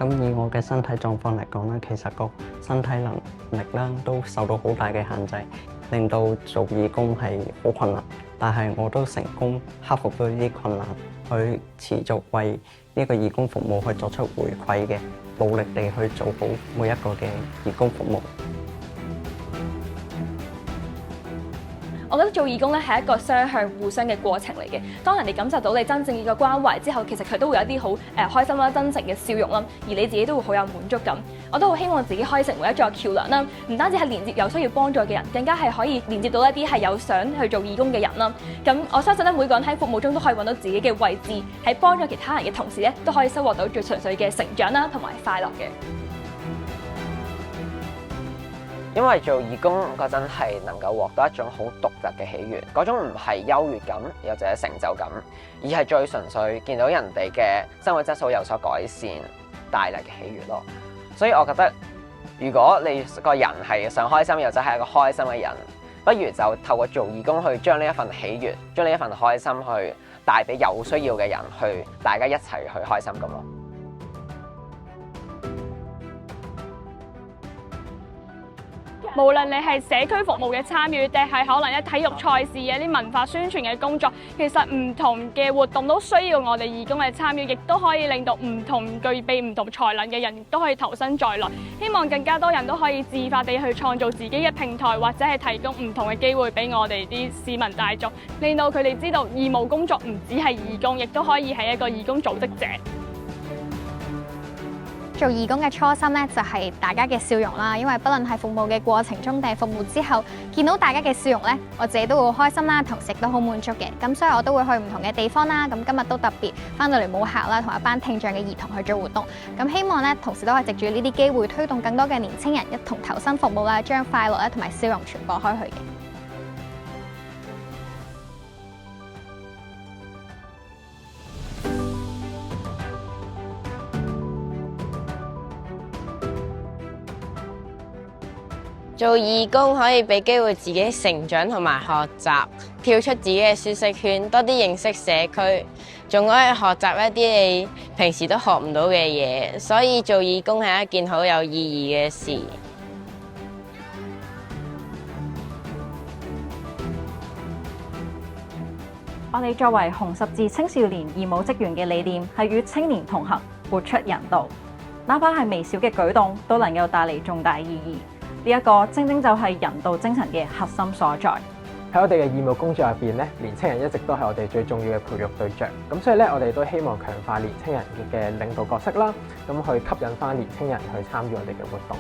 咁以我嘅身體狀況嚟講咧，其實個身體能力啦都受到好大嘅限制，令到做義工係好困難。但係我都成功克服咗呢啲困難，去持續為呢個義工服務去作出回饋嘅，努力地去做好每一個嘅義工服務。我覺得做義工咧係一個雙向互相嘅過程嚟嘅。當人哋感受到你真正嘅關懷之後，其實佢都會有啲好開心啦、真誠嘅笑容啦，而你自己都會好有滿足感。我都好希望自己可以成為一座橋梁啦，唔單止係連接有需要幫助嘅人，更加係可以連接到一啲係有想去做義工嘅人啦。咁我相信咧，每個人喺服務中都可以揾到自己嘅位置，喺幫助其他人嘅同時咧，都可以收穫到最純粹嘅成長啦，同埋快樂嘅。因為做義工嗰陣係能夠獲得一種好獨特嘅喜悅，嗰種唔係優越感或者成就感，而係最純粹見到人哋嘅生活質素有所改善帶嚟嘅喜悅咯。所以我覺得，如果你個人係想開心，又或者係一個開心嘅人，不如就透過做義工去將呢一份喜悅、將呢一份開心去帶俾有需要嘅人，去大家一齊去開心咁咯。無論你係社區服務嘅參與，定係可能一體育賽事嘅一啲文化宣傳嘅工作，其實唔同嘅活動都需要我哋義工嘅參與，亦都可以令到唔同具備唔同才能嘅人都可以投身在內。希望更加多人都可以自發地去創造自己嘅平台，或者係提供唔同嘅機會俾我哋啲市民大眾，令到佢哋知道義務工作唔只係義工，亦都可以係一個義工組織者。做義工嘅初心咧，就係大家嘅笑容啦。因為不論係服務嘅過程中定係服務之後，見到大家嘅笑容咧，我自己都會開心啦，同時都好滿足嘅。咁所以我都會去唔同嘅地方啦。咁今日都特別翻到嚟母校啦，同一班聽障嘅兒童去做活動。咁希望咧，同時都係藉住呢啲機會，推動更多嘅年青人一同投身服務啦，將快樂咧同埋笑容傳播開去嘅。做義工可以俾機會自己成長同埋學習，跳出自己嘅舒適圈，多啲認識社區，仲可以學習一啲你平時都學唔到嘅嘢，所以做義工係一件好有意義嘅事。我哋作為紅十字青少年義務職員嘅理念係與青年同行，活出人道，哪怕係微小嘅舉動都能夠帶嚟重大意義。呢一個正正就係人道精神嘅核心所在。喺我哋嘅義務工作入邊咧，年青人一直都係我哋最重要嘅培育對象。咁所以咧，我哋都希望強化年青人嘅領導角色啦，咁去吸引翻年青人去參與我哋嘅活動。